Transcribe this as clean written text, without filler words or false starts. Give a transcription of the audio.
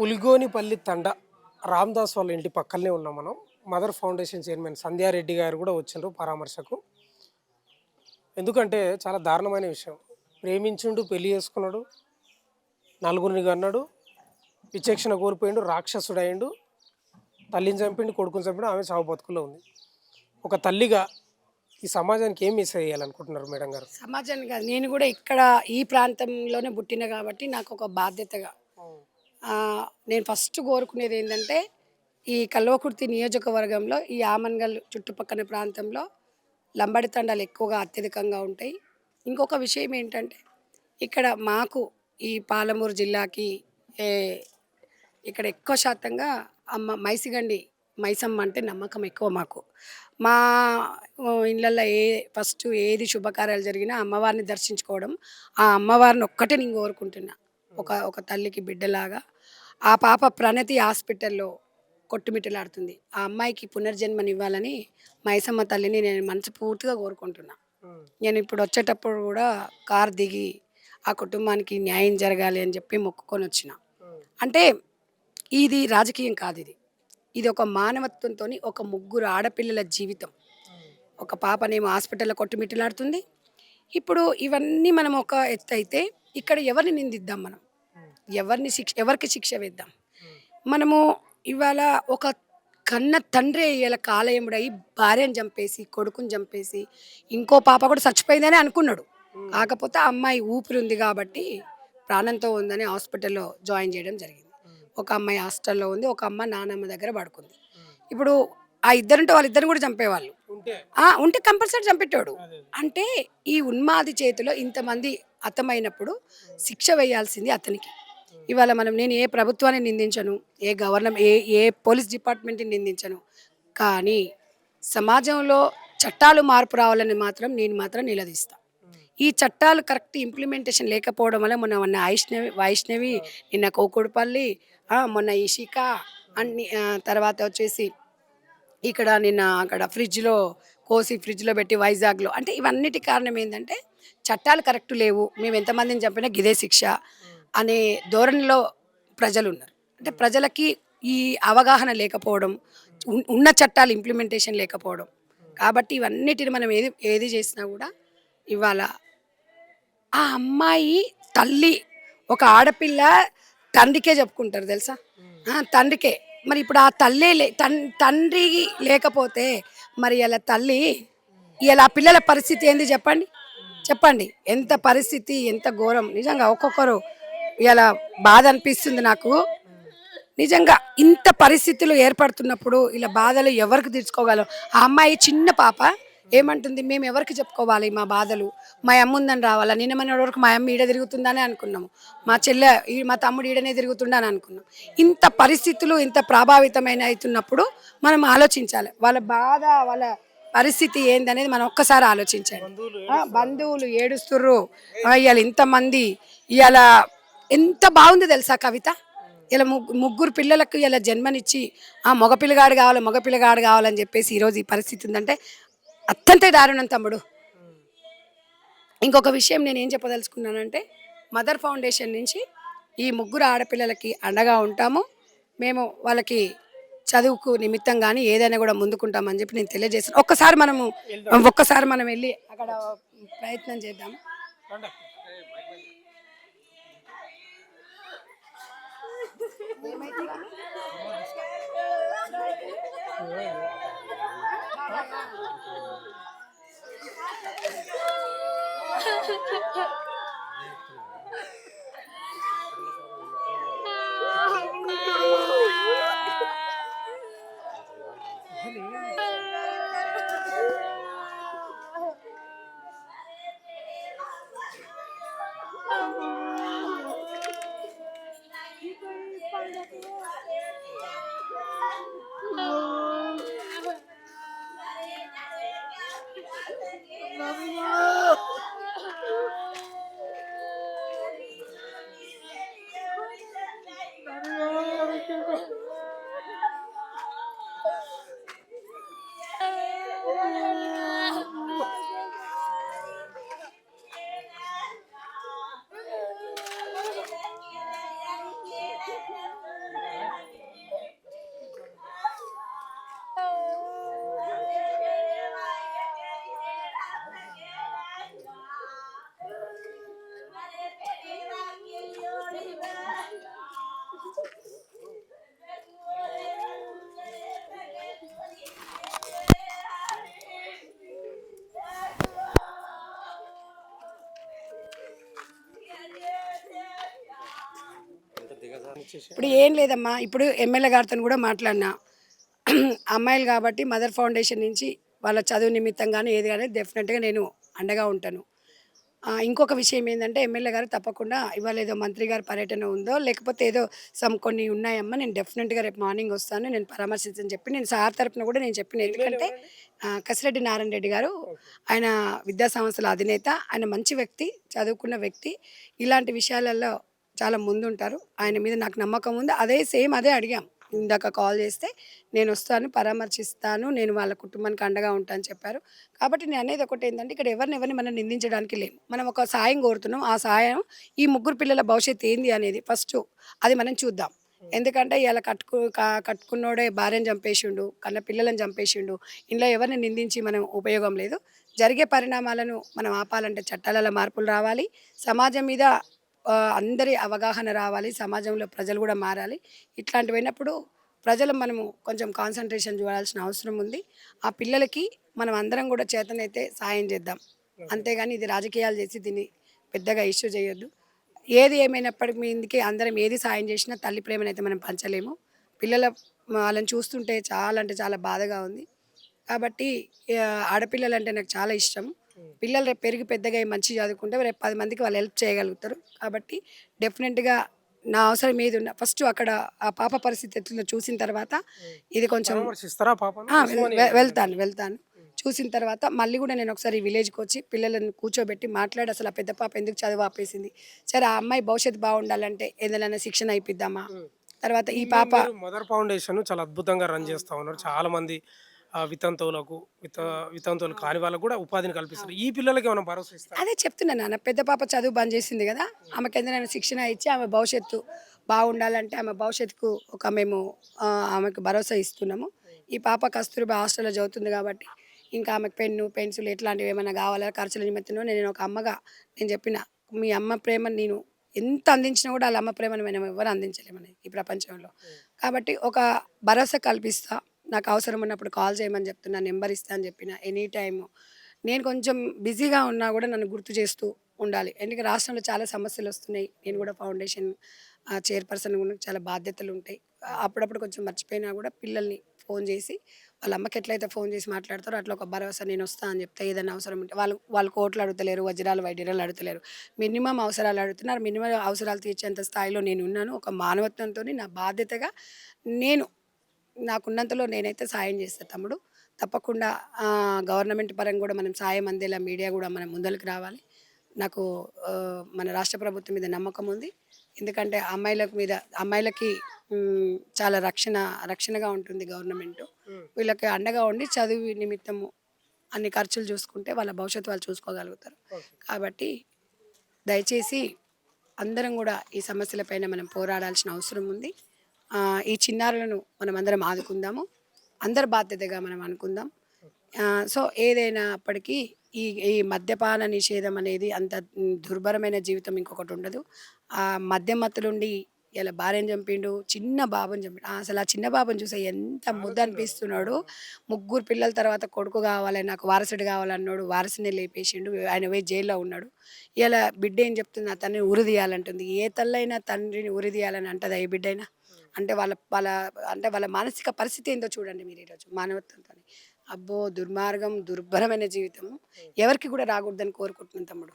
పులిగోనిపల్లి తండ రామ్దాస్ వాళ్ళ ఇంటి పక్కనే ఉన్నాం మనం. మదర్ ఫౌండేషన్ చైర్మన్ సంధ్యారెడ్డి గారు కూడా వచ్చిండ్రు పరామర్శకు. ఎందుకంటే చాలా దారుణమైన విషయం. ప్రేమించుండు, పెళ్లి చేసుకున్నాడు, నలుగురిని కన్నాడు, విచక్షణ కోల్పోయిండు, రాక్షసుడయిండు, తల్లిని చంపిండు, కొడుకుని చంపిండు, ఆమె చావు బతుకులో ఉంది. ఒక తల్లిగా ఈ సమాజానికి ఏం మెసేజ్ చేయాలనుకుంటున్నారు మేడం గారు? సమాజాన్ని కాదు, నేను కూడా ఇక్కడ ఈ ప్రాంతంలోనే పుట్టిన కాబట్టి నాకు ఒక బాధ్యతగా నేను ఫస్ట్ కోరుకునేది ఏంటంటే ఈ కల్వకుర్తి నియోజకవర్గంలో ఈ ఆమన్గల్ చుట్టుపక్కల ప్రాంతంలో లంబడి తండాలు ఎక్కువగా అత్యధికంగా ఉంటాయి. ఇంకొక విషయం ఏంటంటే ఇక్కడ మాకు ఈ పాలమూరు జిల్లాకి ఇక్కడ ఎక్కువ శాతంగా మైసిగండి మైసమ్మ అంటే నమ్మకం ఎక్కువ మాకు. మా ఇళ్ళల్లో ఫస్ట్ ఏది శుభకార్యాలు జరిగినా అమ్మవారిని దర్శించుకోవడం, ఆ అమ్మవారిని ఒక్కటే నేను కోరుకుంటున్నా. ఒక తల్లికి బిడ్డలాగా ఆ పాప ప్రణతి హాస్పిటల్లో కొట్టుమిట్టలాడుతుంది. ఆ అమ్మాయికి పునర్జన్మనివ్వాలని మైసమ్మ తల్లిని నేను మనస్ఫూర్తిగా కోరుకుంటున్నా. నేను ఇప్పుడు వచ్చేటప్పుడు కూడా కారు దిగి ఆ కుటుంబానికి న్యాయం జరగాలి అని చెప్పి మొక్కుకొని వచ్చిన. అంటే ఇది రాజకీయం కాదు, ఇది ఒక మానవత్వంతో ఒక ముగ్గురు ఆడపిల్లల జీవితం. ఒక పాపనేమో హాస్పిటల్లో కొట్టుమిట్టలాడుతుంది. ఇప్పుడు ఇవన్నీ మనం ఒక ఎత్తు అయితే ఇక్కడ ఎవరిని నిందిద్దాం, మనం ఎవరికి శిక్ష వేద్దాం? మనము ఇవాళ ఒక కన్న తండ్రి ఇలా కాలయముడై భార్యను చంపేసి, కొడుకుని చంపేసి, ఇంకో పాప కూడా చచ్చిపోయిందని అనుకున్నాడు. కాకపోతే ఆ అమ్మాయి ఊపిరి ఉంది కాబట్టి ప్రాణంతో ఉందని హాస్పిటల్లో జాయిన్ చేయడం జరిగింది. ఒక అమ్మాయి హాస్టల్లో ఉంది, ఒక అమ్మ నానమ్మ దగ్గర పడుకుంది. ఇప్పుడు ఆ ఇద్దరుంటే వాళ్ళిద్దరిని కూడా చంపేవాళ్ళు ఉంటే కంపల్సరీ చంపేటోడు. అంటే ఈ ఉన్మాది చేతిలో ఇంతమంది హతమైనప్పుడు శిక్ష వేయాల్సింది అతనికి. ఇవాళ నేను ఏ ప్రభుత్వాన్ని నిందించను, ఏ పోలీస్ డిపార్ట్మెంట్ని నిందించను, కానీ సమాజంలో చట్టాలు మార్పు రావాలని నేను మాత్రం నిలదీస్తాను. ఈ చట్టాలు కరెక్ట్ ఇంప్లిమెంటేషన్ లేకపోవడం వల్ల మొన్న వైష్ణవి, నిన్న కోకుడుపల్లి, మొన్న ఇషిక అన్ని, తర్వాత వచ్చేసి ఇక్కడ నిన్న అక్కడ ఫ్రిడ్జ్లో పెట్టి వైజాగ్లో, అంటే ఇవన్నిటి కారణం ఏంటంటే చట్టాలు కరెక్ట్ లేవు, మేము ఎంతమందిని చంపినా గిదే శిక్ష అనే ధోరణిలో ప్రజలు ఉన్నారు. అంటే ప్రజలకి ఈ అవగాహన లేకపోవడం, ఉన్న చట్టాలు ఇంప్లిమెంటేషన్ లేకపోవడం. కాబట్టి ఇవన్నిటిని మనం ఏది చేసినా కూడా ఇవాళ ఆ అమ్మాయి తల్లి, ఒక ఆడపిల్ల తండ్రికే చెప్పుకుంటారు తెలుసా, తండ్రికే. మరి ఇప్పుడు ఆ తండ్రి లేకపోతే మరి ఇలా తల్లి, ఇలా పిల్లల పరిస్థితి ఏంది చెప్పండి ఎంత పరిస్థితి, ఎంత ఘోరం. నిజంగా ఒక్కొక్కరు ఇలా బాధ అనిపిస్తుంది నాకు. నిజంగా ఇంత పరిస్థితులు ఏర్పడుతున్నప్పుడు ఇలా బాధలు ఎవరికి తీర్చుకోగలం? ఆ అమ్మాయి చిన్న పాప ఏమంటుంది, మేము ఎవరికి చెప్పుకోవాలి మా బాధలు? మా అమ్మ ఉందని రావాలా? నిన్న మన వరకు మా అమ్మ ఈడ తిరుగుతుందని అనుకున్నాము, మా తమ్ముడు ఈడనే తిరుగుతుందని అనుకున్నాం. ఇంత పరిస్థితులు ఇంత ప్రభావితమైన అవుతున్నప్పుడు మనం ఆలోచించాలి, వాళ్ళ బాధ, వాళ్ళ పరిస్థితి ఏందనేది మనం ఒక్కసారి ఆలోచించాలి. బంధువులు ఏడుస్తుర్రు, ఇవాళ ఇంతమంది, ఇవాళ ఎంత బాగుంది తెలుసా కవిత, ఇలా ముగ్గురు పిల్లలకు ఇలా జన్మనిచ్చి మగపిల్లగాడు కావాలని చెప్పేసి ఈరోజు ఈ పరిస్థితి ఉందంటే అత్యంత దారుణం తమ్ముడు. ఇంకొక విషయం నేను ఏం చెప్పదలుచుకున్నానంటే, మదర్ ఫౌండేషన్ నుంచి ఈ ముగ్గురు ఆడపిల్లలకి అండగా ఉంటాము. మేము వాళ్ళకి చదువుకు నిమిత్తం కానీ ఏదైనా కూడా ముందుకుంటామని చెప్పి నేను తెలియజేస్తాను. ఒక్కసారి మనం వెళ్ళి అక్కడ ప్రయత్నం చేద్దాం. ఇచ్చేసి ఇప్పుడు ఏం లేదమ్మా, ఇప్పుడు ఎమ్మెల్యే గారితో కూడా మాట్లాడినా. అమ్మాయిలు కాబట్టి మదర్ ఫౌండేషన్ నుంచి వాళ్ళ చదువు నిమిత్తం కానీ ఏది కానీ డెఫినెట్గా నేను అండగా ఉంటాను. ఇంకొక విషయం ఏంటంటే ఎమ్మెల్యే గారు తప్పకుండా ఇవాళ ఏదో మంత్రి గారి పర్యటన ఉందో లేకపోతే ఏదో కొన్ని ఉన్నాయమ్మా, నేను డెఫినెట్గా రేపు మార్నింగ్ వస్తాను, నేను పరామర్శించని చెప్పి నేను సార్ తరపున కూడా నేను చెప్పిన. ఎందుకంటే కసిరెడ్డి నారాయణ రెడ్డి గారు ఆయన విద్యా సంస్థల అధినేత, ఆయన మంచి వ్యక్తి, చదువుకున్న వ్యక్తి, ఇలాంటి విషయాలలో చాలా ముందుంటారు. ఆయన మీద నాకు నమ్మకం ఉంది. అదే సేమ్ అదే అడిగాం ఇందాక కాల్ చేస్తే, నేను వస్తాను, పరామర్శిస్తాను, నేను వాళ్ళ కుటుంబానికి అండగా ఉంటాను చెప్పారు. కాబట్టి నేను అనేది ఒకటి ఏంటంటే ఇక్కడ ఎవరిని మనం నిందించడానికి లేము. మనం ఒక సాయం కోరుతున్నాం. ఆ సాయం ఈ ముగ్గురు పిల్లల భవిష్యత్తు ఏంది అనేది ఫస్ట్ అది మనం చూద్దాం. ఎందుకంటే ఇలా కట్టుకున్నోడే భార్యను చంపేసిండు, కన్న పిల్లలను చంపేసిండు, ఇంట్లో ఎవరిని నిందించి మనం ఉపయోగం లేదు. జరిగే పరిణామాలను మనం ఆపాలంటే చట్టాలలో మార్పులు రావాలి, సమాజం మీద అందరి అవగాహన రావాలి, సమాజంలో ప్రజలు కూడా మారాలి. ఇట్లాంటివైనప్పుడు ప్రజలు మనము కొంచెం కాన్సన్ట్రేషన్ చూడాల్సిన అవసరం ఉంది. ఆ పిల్లలకి మనం అందరం కూడా చేతనైతే సాయం చేద్దాం. అంతేగాని ఇది రాజకీయాలు చేసి దీన్ని పెద్దగా ఇష్యూ చేయొద్దు. ఏది ఏమైనప్పటికీ మీందుకే అందరం ఏది సాయం చేసినా తల్లి ప్రేమనైతే మనం పంచలేము. పిల్లల వాళ్ళని చూస్తుంటే చాలా అంటే చాలా బాధగా ఉంది. కాబట్టి ఆడపిల్లలంటే నాకు చాలా ఇష్టం. పిల్లలు రేపు పెరిగి పెద్దగా అయ్యి మంచిగా చదువుకుంటే రేపు 10 మందికి వాళ్ళు హెల్ప్ చేయగలుగుతారు. కాబట్టి డెఫినెట్‌గా నా అవసరం ఏది ఉన్నా ఫస్ట్ అక్కడ ఆ పాప పరిస్థితి ఎట్లుందో చూసిన తర్వాత ఇది కొంచెం పరామర్శిస్తారా పాపను ఆ! ఉస్మానియా వెళ్తాను. చూసిన తర్వాత మళ్ళీ కూడా నేను ఒకసారి విలేజ్‌కి వచ్చి పిల్లలను కూర్చోబెట్టి మాట్లాడి అసలు ఆ పెద్ద పాప ఎందుకు చదువు ఆపేసింది? సరే ఆ అమ్మాయి భవిష్యత్తు బాగుండాలంటే ఏదైనా శిక్షణ ఇప్పిద్దామా? తర్వాత ఈ పాప మదర్ ఫౌండేషన్ చాలా అద్భుతంగా రన్ చేస్తా ఉన్నారు. చాలా మంది వితంతువులకు వితంతువులు కాని వాళ్ళకు కూడా ఉపాధిని కల్పిస్తారు. ఈ పిల్లలకి ఏమైనా భరోసా ఇస్తారా? అదే చెప్తున్నా నాన్న, పెద్ద పాప చదువు బంద్ చేసింది కదా! ఆమెకి ఏదైనా శిక్షణ ఇచ్చి ఆమె భవిష్యత్తు బాగుండాలంటే ఆమె భవిష్యత్తుకు మేము ఆమెకు భరోసా ఇస్తున్నాము. ఈ పాప కస్తూరిబా హాస్టల్‌లో చదువుతుంది కాబట్టి ఇంకా ఆమెకు పెన్ను, పెన్సిల్ ఇట్లాంటివి ఏమైనా కావాలా ఖర్చుల నిమిత్తమో నేను ఒక అమ్మగా నేను చెప్పిన, మీ అమ్మ ప్రేమను నేను ఎంత అందించినా కూడా ఆళ్ళ అమ్మ ప్రేమను మనం ఎవ్వరు అందించలేమని ఈ ప్రపంచంలో. కాబట్టి ఒక భరోసా కల్పిస్తా. నాకు అవసరం ఉన్నప్పుడు కాల్ చేయమని చెప్తున్నా. నెంబర్ ఇస్తా అని చెప్పిన. ఎనీ టైము నేను కొంచెం బిజీగా ఉన్నా కూడా నన్ను గుర్తు చేస్తూ ఉండాలి. ఎందుకంటే రాష్ట్రంలో చాలా సమస్యలొస్తున్నాయి. నేను కూడా ఫౌండేషన్ చైర్పర్సన్ కూడా చాలా బాధ్యతలుంటాయి. అప్పుడప్పుడు కొంచెం మర్చిపోయినా కూడా పిల్లల్ని ఫోన్ చేసి వాళ్ళ అమ్మకి ఎట్లయితే ఫోన్ చేసి మాట్లాడతారో అట్లా ఒక భరోసా నేను వస్తా అని చెప్తే ఏదైనా అవసరం ఉంటే వాళ్ళు కోట్లు అడుగుతలేరు, వజ్రాలు, వైఢూర్యాలు అడుగుతలేరు. మినిమమ్ అవసరాలు అడుగుతున్నారు. మినిమమ్ అవసరాలు తీర్చేంత స్థాయిలో నేను ఉన్నాను. ఒక మానవత్వంతోని నా బాధ్యతగా నేను నాకున్నంతలో నేనైతే సాయం చేస్తా తమ్ముడు. తప్పకుండా గవర్నమెంట్ పరంగా కూడా మనం సాయం అందేలా మీడియా కూడా మనం ముందలకి రావాలి. నాకు మన రాష్ట్ర ప్రభుత్వం మీద నమ్మకం ఉంది. ఎందుకంటే అమ్మాయిలకి చాలా రక్షణగా ఉంటుంది గవర్నమెంటు. వీళ్ళకి అండగా ఉండి చదువు నిమిత్తము అన్ని ఖర్చులు చూసుకుంటే వాళ్ళ భవిష్యత్తు వాళ్ళు చూసుకోగలుగుతారు. కాబట్టి దయచేసి అందరం కూడా ఈ సమస్యలపైన మనం పోరాడాల్సిన అవసరం ఉంది. ఈ చిన్నారులను మనమందరం ఆదుకుందాము. అందరి బాధ్యతగా మనం అనుకుందాం. సో ఏదైనప్పటికీ ఈ ఈ మద్యపాన నిషేధం అనేది అంత దుర్భరమైన జీవితం ఇంకొకటి ఉండదు. ఆ మద్యం మత్తులుండి ఇలా భార్యను చంపిండు, చిన్న బాబుని చంపిండు. అసలు ఆ చిన్న బాబుని చూస్తే ఎంత ముద్దనిపిస్తున్నాడు. ముగ్గురు పిల్లల తర్వాత కొడుకు కావాలి, నాకు వారసుడు కావాలన్నాడు. వారసునే లేపేసిండు. ఆయన పోయి జైల్లో ఉన్నాడు. ఇలా బిడ్డ ఏం చెప్తుంది, నా తండ్రిని ఉరిదీయాలంటుంది. ఏ తల్లైనా తండ్రిని ఉరిదీయాలని అంటదా ఏ బిడ్డైనా? అంటే వాళ్ళ వాళ్ళ అంటే వాళ్ళ మానసిక పరిస్థితి ఏందో చూడండి మీరు ఈరోజు మానవత్వంతోని. అబ్బో! దుర్మార్గం, దుర్భరమైన జీవితం. ఎవరికి కూడా రాకూడదని కోరుకుంటున్నాను తమ్ముడు.